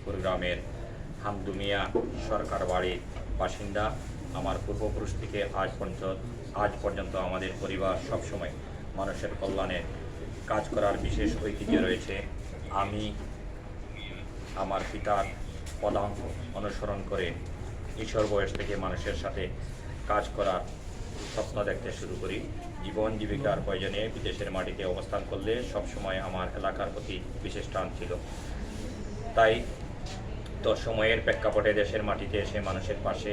লক্ষ্মীপুর গ্রামের হামদুমিয়া সরকার বাড়ির বাসিন্দা। আমার পূর্বপুরুষ থেকে আজ পর্যন্ত আমাদের পরিবার সবসময় মানুষের কল্যাণে কাজ করার বিশেষ ঐতিহ্য রয়েছে। আমি আমার পিতার পদাঙ্ক অনুসরণ করে কিশোর বয়স থেকে মানুষের সাথে কাজ করার স্বপ্ন দেখতে শুরু করি। জীবন জীবিকার প্রয়োজনে বিদেশের মাটিতে অবস্থান করলে সবসময় আমার এলাকার প্রতি বিশেষ টান ছিল। তাই তো সময়ের প্রেক্ষাপটে দেশের মাটিতে এসে মানুষের পাশে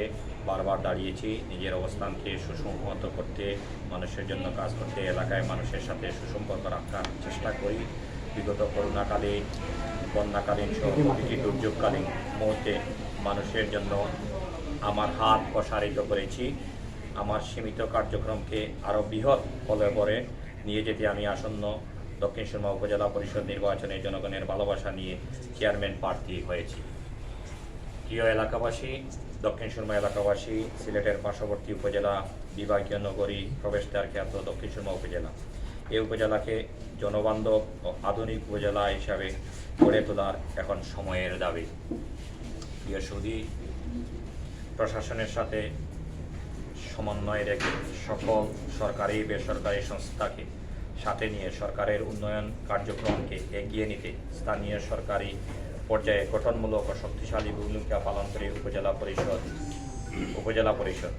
বারবার দাঁড়িয়েছি। নিজের অবস্থানকে সুসংহত করতে, মানুষের জন্য কাজ করতে, এলাকায় মানুষের সাথে সুসম্পর্ক রাখার চেষ্টা করি। বিগত করোনাকালীন, বন্যাকালীন সহ প্রতিটি দুর্যোগকালীন মুহূর্তে মানুষের জন্য আমার হাত প্রসারিত করেছি। আমার সীমিত কার্যক্রমকে আরও বৃহৎ পর্যায়ে নিয়ে যেতে আমি আসন্ন দক্ষিণ সুরমা উপজেলা পরিষদ নির্বাচনে জনগণের ভালোবাসা নিয়ে চেয়ারম্যান প্রার্থী হয়েছি। প্রিয় এলাকাবাসী, দক্ষিণ সুরমা এলাকাবাসী, সিলেটের পার্শ্ববর্তী উপজেলা, বিভাগীয় নগরী, প্রবেশদ্বার খ্যাত দক্ষিণ সুরমা উপজেলা, এই উপজেলাকে জনবান্ধব ও আধুনিক উপজেলা হিসাবে গড়ে তোলার এখন সময়ের দাবি। প্রিয় সুধী, প্রশাসনের সাথে সমন্বয় রেখে সকল সরকারি বেসরকারি সংস্থাকে সাথে নিয়ে সরকারের উন্নয়ন কার্যক্রমকে এগিয়ে নিতে স্থানীয় সরকারি পর্যায়ে গঠনমূলক ও শক্তিশালী ভূমিকা পালন করে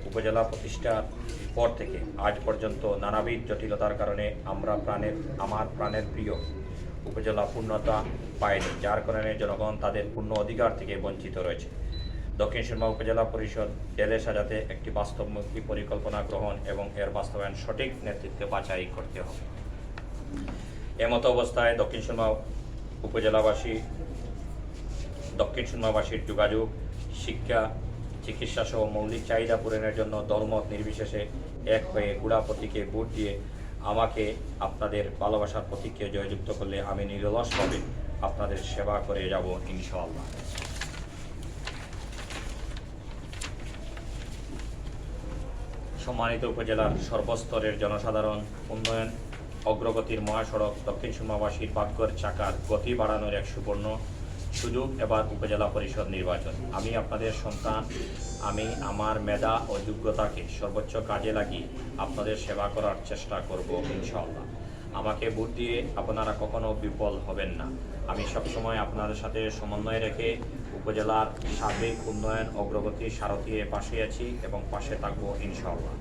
উপজেলা প্রতিষ্ঠার পর থেকে আজ পর্যন্ত নানাবিধ জটিলতার কারণে আমার প্রাণের প্রিয় উপজেলা পূর্ণতা পায়নি, যার কারণে জনগণ তাদের পূর্ণ অধিকার থেকে বঞ্চিত রয়েছে। দক্ষিণ সুরমা উপজেলা পরিষদ ঢেলে সাজাতে একটি বাস্তবমুখী পরিকল্পনা গ্রহণ এবং এর বাস্তবায়ন সঠিক নেতৃত্বে বাছাই করতে হবে। এমতো অবস্থায় দক্ষিণ সুরমাবাসীর যোগাযোগ, শিক্ষা, চিকিৎসা সহ মৌলিক চাহিদা পূরণের জন্য দলমত নির্বিশেষে এক হয়ে গুড়া প্রতীকে ভোট দিয়ে আমাকে আপনাদের ভালোবাসার প্রতীককে জয়যুক্ত করলে আমি নিরলসভাবে আপনাদের সেবা করে যাব ইনশাআল্লাহ। সম্মানিত উপজেলার সর্বস্তরের জনসাধারণ, উন্নয়ন অগ্রগতির মহাসড়ক দক্ষিণ সুরমাবাসীর ভাগ্যের চাকার গতি বাড়ানোর এক সুবর্ণ সুযোগ এবার উপজেলা পরিষদ নির্বাচন। আমি আপনাদের সন্তান, আমি আমার মেধা ও যোগ্যতাকে সর্বোচ্চ কাজে লাগিয়ে আপনাদের সেবা করার চেষ্টা করব ইনশাআল্লাহ। আমাকে ভোট দিয়ে আপনারা কখনো বিফল হবেন না। আমি সবসময় আপনাদের সাথে সমন্বয় রেখে উপজেলার সার্বিক উন্নয়ন অগ্রগতির সারথি পাশে আছি এবং পাশে থাকবো ইনশাআল্লাহ।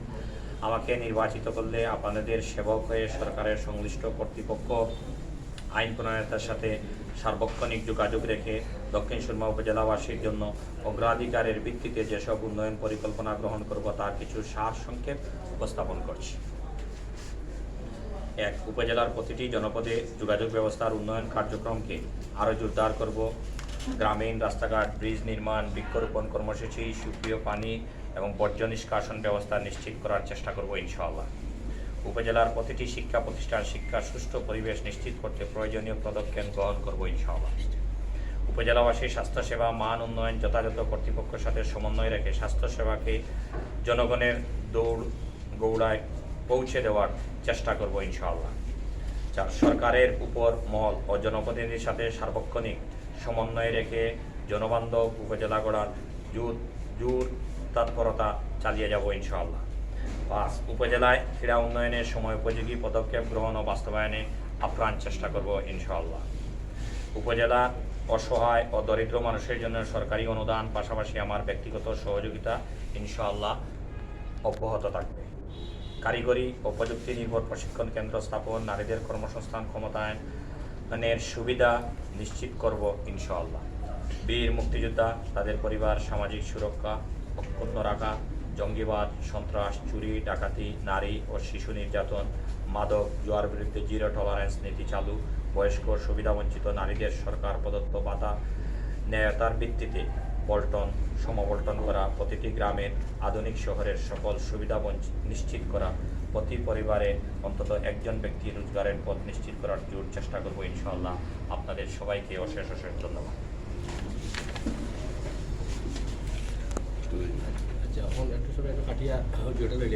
আমাকে নির্বাচিত করলে আপনাদের সেবক হয়ে সরকারের সংশ্লিষ্ট কর্তৃপক্ষ, আইন প্রণয়তার সাথে সার্বক্ষণিক যোগাযোগ রেখে দক্ষিণ সুরমা উপজেলাবাসীর জন্য অগ্রাধিকারের ভিত্তিতে যেসব উন্নয়ন পরিকল্পনা গ্রহণ করব তার কিছু সার সংক্ষেপ উপস্থাপন করছি। 1. উপজেলার প্রতিটি জনপদে যোগাযোগ ব্যবস্থার উন্নয়ন কার্যক্রমকে আরও জোরদার করব। গ্রামীণ রাস্তাঘাট, ব্রিজ নির্মাণ, বৃক্ষরোপণ কর্মসূচি, সুপেয় পানি এবং বর্জ্য নিষ্কাশন ব্যবস্থা নিশ্চিত করার চেষ্টা করব ইনশাআল্লাহ। উপজেলার প্রতিটি শিক্ষা প্রতিষ্ঠান শিক্ষার সুষ্ঠু পরিবেশ নিশ্চিত করতে প্রয়োজনীয় পদক্ষেপ গ্রহণ করব ইনশাআল্লাহ। উপজেলাবাসীর স্বাস্থ্যসেবা মান উন্নয়ন যথাযথ কর্তৃপক্ষের সাথে সমন্বয় রেখে স্বাস্থ্যসেবাকে জনগণের গৌড়ায় পৌঁছে দেওয়ার চেষ্টা করব ইনশাআল্লাহ। 4. সরকারের উপর মহল ও জনপ্রতিনিধির সাথে সার্বক্ষণিক সমন্বয় রেখে জনবান্ধব উপজেলা গড়ার জোর তৎপরতা চালিয়ে যাব ইনশাআল্লাহ। 5. উপজেলায় ক্রীড়া উন্নয়নের সময় উপযোগী পদক্ষেপ গ্রহণ ও বাস্তবায়নে আপ্রাণ চেষ্টা করব ইনশাআল্লাহ। উপজেলার অসহায় ও দরিদ্র মানুষের জন্য সরকারি অনুদান পাশাপাশি আমার ব্যক্তিগত সহযোগিতা ইনশাআল্লাহ অব্যাহত থাকবে। কারিগরি ও প্রযুক্তি নির্ভর প্রশিক্ষণ কেন্দ্র স্থাপন, নারীদের কর্মসংস্থান ক্ষমতায়নের সুবিধা নিশ্চিত করব ইনশাআল্লাহ। বীর মুক্তিযোদ্ধা, তাদের পরিবার সামাজিক সুরক্ষা অক্ষুণ্ণ রাখা, জঙ্গিবাদ, সন্ত্রাস, চুরি, ডাকাতি, নারী ও শিশু নির্যাতন, মাদক, জুয়ার বিরুদ্ধে জিরো টলারেন্স নীতি চালু, বয়স্ক সুবিধাবঞ্চিত নারীদের সরকার প্রদত্ত ভাতা ন্যায়তার ভিত্তিতে সমবন্টন করা, প্রতিটি গ্রামের আধুনিক শহরের সকল সুবিধা নিশ্চিত করা, প্রতি পরিবারে অন্তত একজন ব্যক্তি রোজগারের পথ নিশ্চিত করার জোর চেষ্টা করব ইনশাআল্লাহ। আপনাদের সবাইকে অশেষ ধন্যবাদ। এখন একটা সময় একটা কাটিয়া ভিডিওটা রেডি